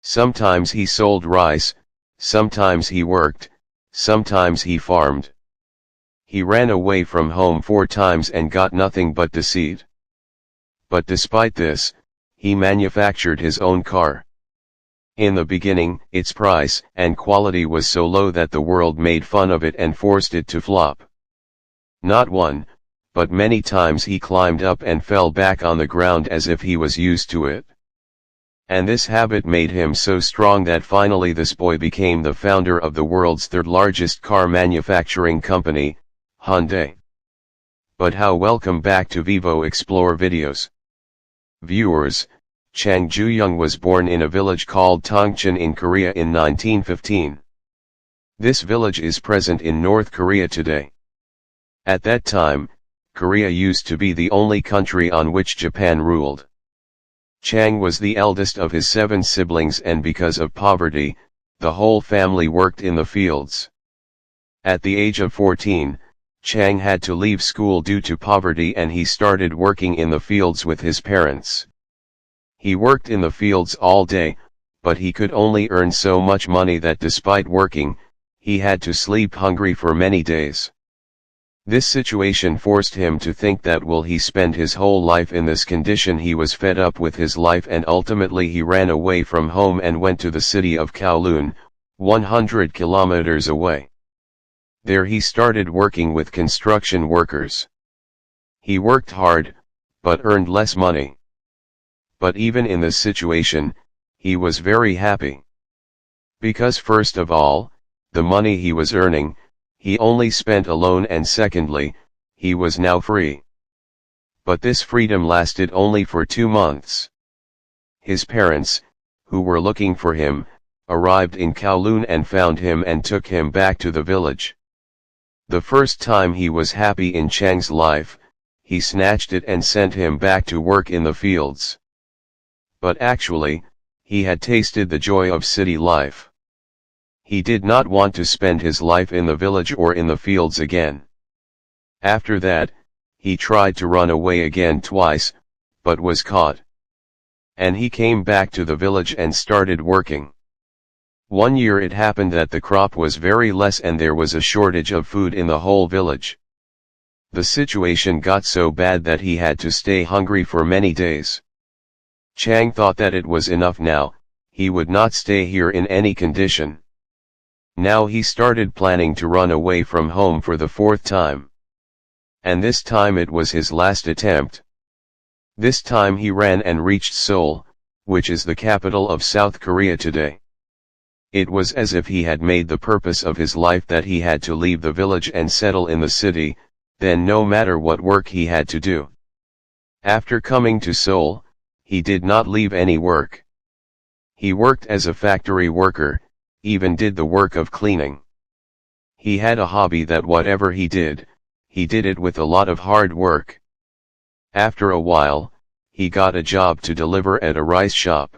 Sometimes he sold rice, sometimes he worked, sometimes he farmed. He ran away from home 4 times and got nothing but deceit. But despite this, he manufactured his own car. In the beginning, its price and quality was so low that the world made fun of it and forced it to flop. Not one, but many times he climbed up and fell back on the ground as if he was used to it. And this habit made him so strong that finally this boy became the founder of the world's third largest car manufacturing company, Hyundai. But how welcome back to VEVO Explore videos. Viewers, Chang Ju-young was born in a village called Tongcheon in Korea in 1915. This village is present in North Korea today. At that time, Korea used to be the only country on which Japan ruled. Chang was the eldest of his 7 siblings, and because of poverty, the whole family worked in the fields. At the age of 14, Chang had to leave school due to poverty and he started working in the fields with his parents. He worked in the fields all day, but he could only earn so much money that despite working, he had to sleep hungry for many days. This situation forced him to think that will he spend his whole life in this condition. He was fed up with his life and ultimately he ran away from home and went to the city of Kowloon, 100 kilometers away. There he started working with construction workers. He worked hard, but earned less money. But even in this situation, he was very happy. Because first of all, the money he was earning, he only spent alone, and secondly, he was now free. But this freedom lasted only for 2 months. His parents, who were looking for him, arrived in Kowloon and found him and took him back to the village. The first time he was happy in Chang's life, he snatched it and sent him back to work in the fields. But actually, he had tasted the joy of city life. He did not want to spend his life in the village or in the fields again. After that, he tried to run away again twice, but was caught. And he came back to the village and started working. One year it happened that the crop was very less and there was a shortage of food in the whole village. The situation got so bad that he had to stay hungry for many days. Chang thought that it was enough now, he would not stay here in any condition. Now he started planning to run away from home for the 4th time. And this time it was his last attempt. This time he ran and reached Seoul, which is the capital of South Korea today. It was as if he had made the purpose of his life that he had to leave the village and settle in the city, then no matter what work he had to do. After coming to Seoul, he did not leave any work. He worked as a factory worker, even did the work of cleaning. He had a hobby that whatever he did it with a lot of hard work. After a while, he got a job to deliver at a rice shop.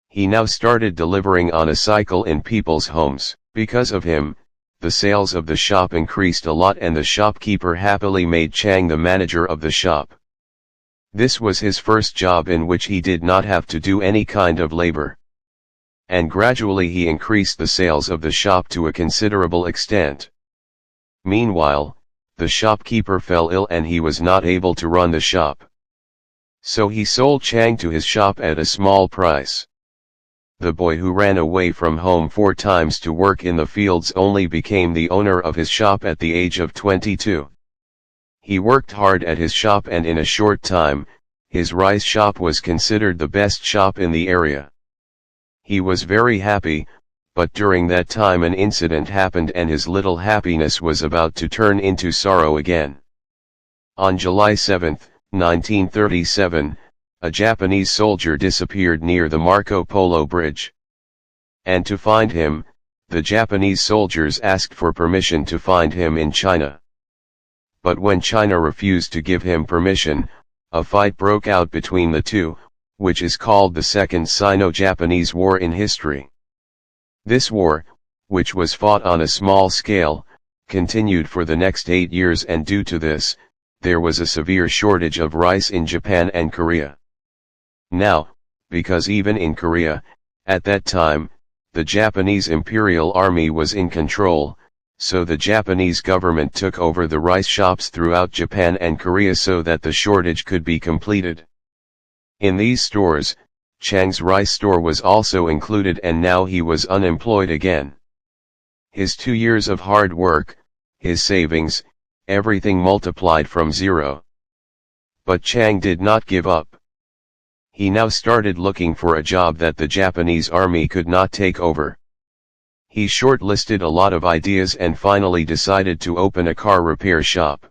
He now started delivering on a cycle in people's homes. Because of him, the sales of the shop increased a lot and the shopkeeper happily made Chang the manager of the shop. This was his first job in which he did not have to do any kind of labor. And gradually he increased the sales of the shop to a considerable extent. Meanwhile, the shopkeeper fell ill and he was not able to run the shop. So he sold Chang to his shop at a small price. The boy who ran away from home 4 times to work in the fields only became the owner of his shop at the age of 22. He worked hard at his shop and in a short time, his rice shop was considered the best shop in the area. He was very happy, but during that time an incident happened and his little happiness was about to turn into sorrow again. On July 7, 1937, a Japanese soldier disappeared near the Marco Polo Bridge. And to find him, the Japanese soldiers asked for permission to find him in China. But when China refused to give him permission, a fight broke out between the two, which is called the Second Sino-Japanese War in history. This war, which was fought on a small scale, continued for the next 8 years, and due to this, there was a severe shortage of rice in Japan and Korea. Now, because even in Korea, At that time, the Japanese Imperial Army was in control, so the Japanese government took over the rice shops throughout Japan and Korea so that the shortage could be completed. In these stores, Chang's rice store was also included, and now he was unemployed again. His 2 years of hard work, his savings, everything multiplied from zero. But Chang did not give up. He now started looking for a job that the Japanese army could not take over. He shortlisted a lot of ideas and finally decided to open a car repair shop.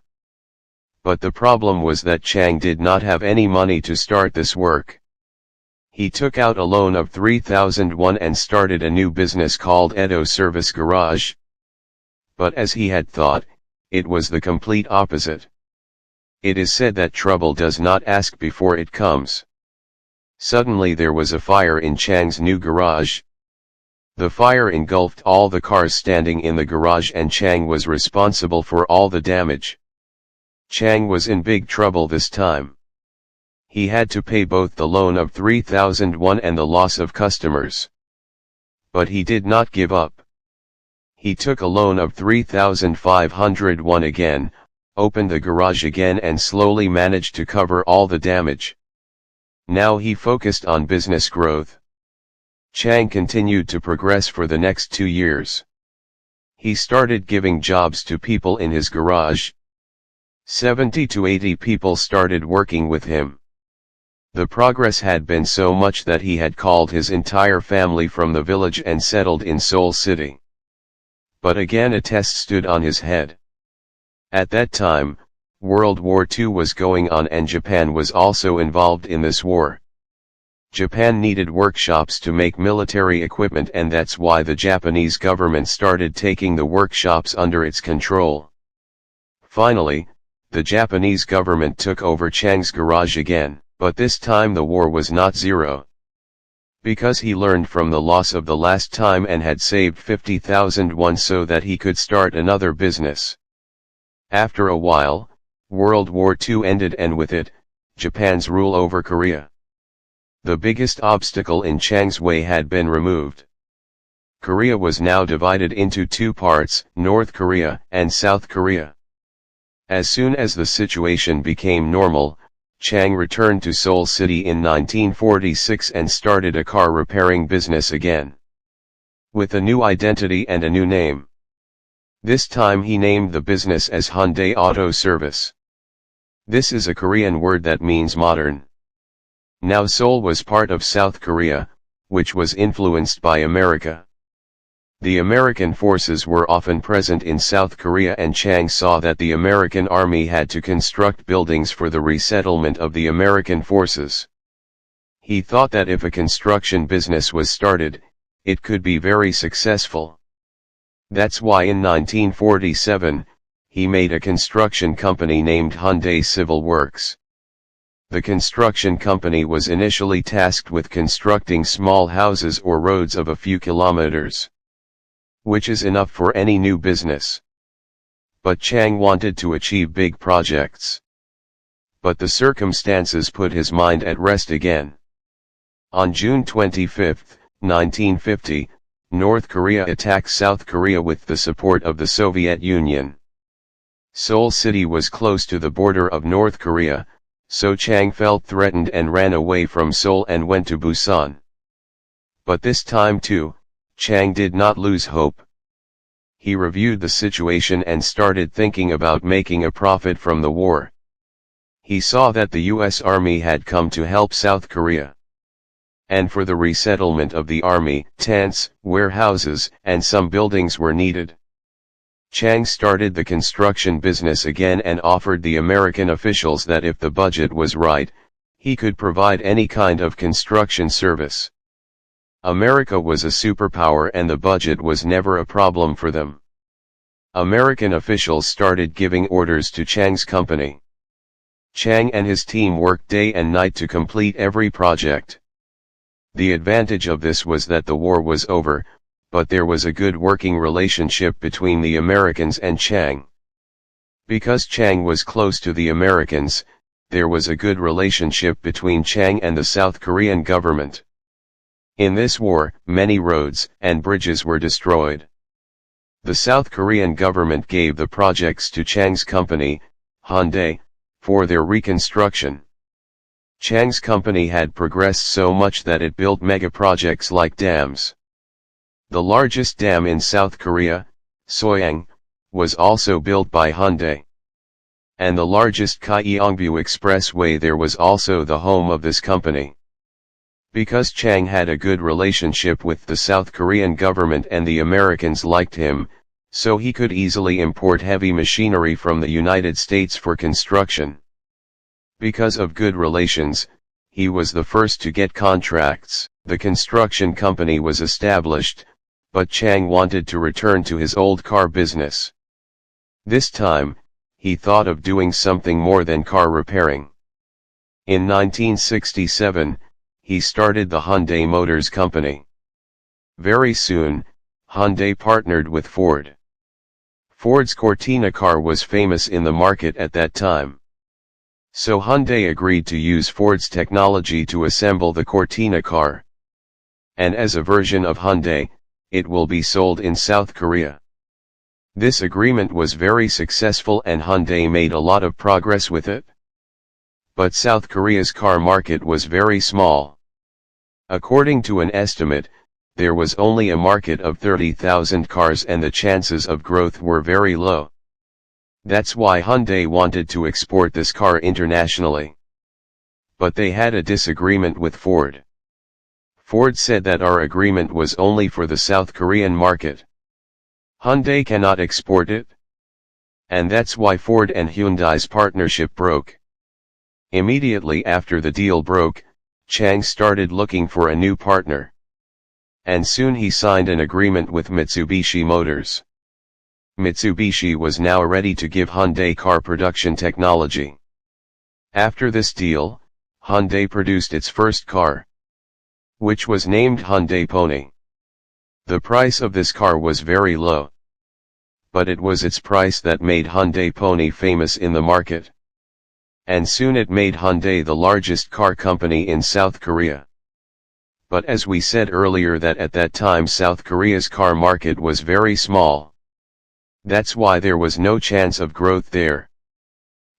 But the problem was that Chang did not have any money to start this work. He took out a loan of 3,000 won and started a new business called Auto Service Garage. But as he had thought, it was the complete opposite. It is said that trouble does not ask before it comes. Suddenly there was a fire in Chang's new garage. The fire engulfed all the cars standing in the garage and Chang was responsible for all the damage. Chang was in big trouble this time. He had to pay both the loan of 3,000 won and the loss of customers. But he did not give up. He took a loan of 3,500 won again, opened the garage again and slowly managed to cover all the damage. Now he focused on business growth. Chang continued to progress for the next 2 years. He started giving jobs to people in his garage. 70 to 80 people started working with him. The progress had been so much that he had called his entire family from the village and settled in Seoul City. But again a test stood on his head. At that time, World War II was going on and Japan was also involved in this war. Japan needed workshops to make military equipment, and that's why the Japanese government started taking the workshops under its control. Finally, the Japanese government took over Chang's garage again, but this time the war was not zero. Because he learned from the loss of the last time and had saved 50,000 won so that he could start another business. After a while, World War II ended and with it, Japan's rule over Korea. The biggest obstacle in Chang's way had been removed. Korea was now divided into 2 parts, North Korea and South Korea. As soon as the situation became normal, Chang returned to Seoul City in 1946 and started a car repairing business again. With a new identity and a new name. This time he named the business as Hyundai Auto Service. This is a Korean word that means modern. Now Seoul was part of South Korea, which was influenced by America. The American forces were often present in South Korea and Chang saw that the American army had to construct buildings for the resettlement of the American forces. He thought that if a construction business was started, it could be very successful. That's why in 1947, he made a construction company named Hyundai Civil Works. The construction company was initially tasked with constructing small houses or roads of a few kilometers, which is enough for any new business. But Chang wanted to achieve big projects. But the circumstances put his mind at rest again. On June 25, 1950, North Korea attacked South Korea with the support of the Soviet Union. Seoul City was close to the border of North Korea, so Chang felt threatened and ran away from Seoul and went to Busan. But this time too, Chang did not lose hope. He reviewed the situation and started thinking about making a profit from the war. He saw that the US Army had come to help South Korea. And for the resettlement of the army, tents, warehouses, and some buildings were needed. Chang started the construction business again and offered the American officials that if the budget was right, he could provide any kind of construction service. America was a superpower and the budget was never a problem for them. American officials started giving orders to Chang's company. Chang and his team worked day and night to complete every project. The advantage of this was that the war was over, but there was a good working relationship between the Americans and Chang. Because Chang was close to the Americans, there was a good relationship between Chang and the South Korean government. In this war, many roads and bridges were destroyed. The South Korean government gave the projects to Chang's company, Hyundai, for their reconstruction. Chang's company had progressed so much that it built mega projects like dams. The largest dam in South Korea, Soyang, was also built by Hyundai. And the largest Gyeongbu Expressway there was also the home of this company. Because Chang had a good relationship with the South Korean government and the Americans liked him, so he could easily import heavy machinery from the United States for construction. Because of good relations, he was the first to get contracts. The construction company was established, but Chang wanted to return to his old car business. This time, he thought of doing something more than car repairing. In 1967, he started the Hyundai Motors Company. Very soon, Hyundai partnered with Ford. Ford's Cortina car was famous in the market at that time. So Hyundai agreed to use Ford's technology to assemble the Cortina car. And as a version of Hyundai, it will be sold in South Korea. This agreement was very successful and Hyundai made a lot of progress with it. But South Korea's car market was very small. According to an estimate, there was only a market of 30,000 cars and the chances of growth were very low. That's why Hyundai wanted to export this car internationally. But they had a disagreement with Ford. Ford said that our agreement was only for the South Korean market. Hyundai cannot export it. And that's why Ford and Hyundai's partnership broke. Immediately after the deal broke, Chang started looking for a new partner. And soon he signed an agreement with Mitsubishi Motors. Mitsubishi was now ready to give Hyundai car production technology. After this deal, Hyundai produced its first car, which was named Hyundai Pony. The price of this car was very low. But it was its price that made Hyundai Pony famous in the market. And soon it made Hyundai the largest car company in South Korea. But as we said earlier that at that time South Korea's car market was very small. That's why there was no chance of growth there.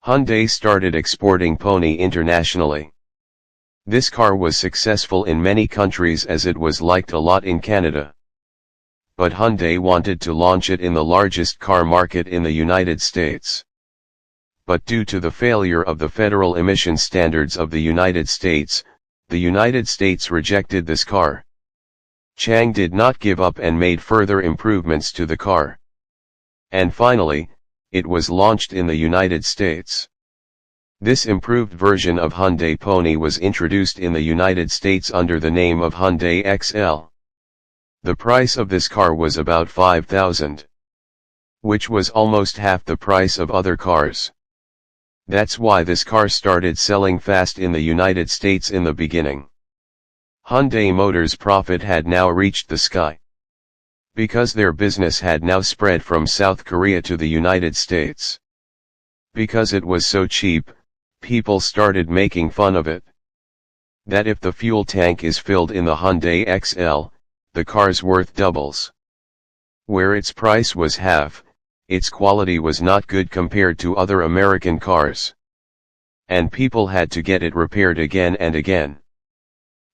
Hyundai started exporting Pony internationally. This car was successful in many countries as it was liked a lot in Canada. But Hyundai wanted to launch it in the largest car market in the United States. But due to the failure of the federal emission standards of the United States rejected this car. Chang did not give up and made further improvements to the car. And finally, it was launched in the United States. This improved version of Hyundai Pony was introduced in the United States under the name of Hyundai XL. The price of this car was about $5,000, which was almost half the price of other cars. That's why this car started selling fast in the United States in the beginning. Hyundai Motors' profit had now reached the sky. Because their business had now spread from South Korea to the United States. Because it was so cheap, people started making fun of it. That if the fuel tank is filled in the Hyundai XL, the car's worth doubles. Where its price was half, its quality was not good compared to other American cars. And people had to get it repaired again and again.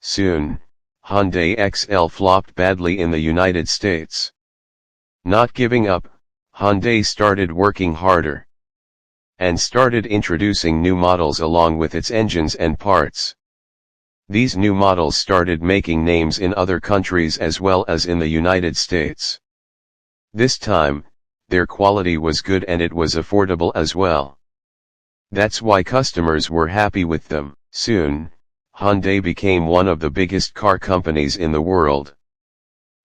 Soon, Hyundai XL flopped badly in the United States. Not giving up, Hyundai started working harder. And started introducing new models along with its engines and parts. These new models started making names in other countries as well as in the United States. This time, their quality was good and it was affordable as well. That's why customers were happy with them. Soon, Hyundai became one of the biggest car companies in the world.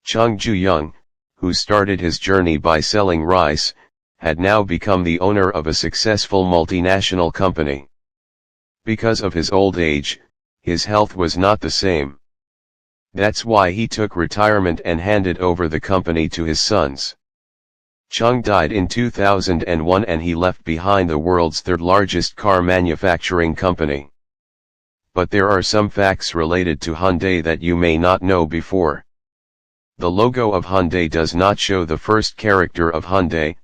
Chung Ju-young, who started his journey by selling rice, had now become the owner of a successful multinational company. Because of his old age, his health was not the same. That's why he took retirement and handed over the company to his sons. Chung died in 2001 and he left behind the world's third largest car manufacturing company. but there are some facts related to Hyundai that you may not know before. The logo of Hyundai does not show the first character of Hyundai,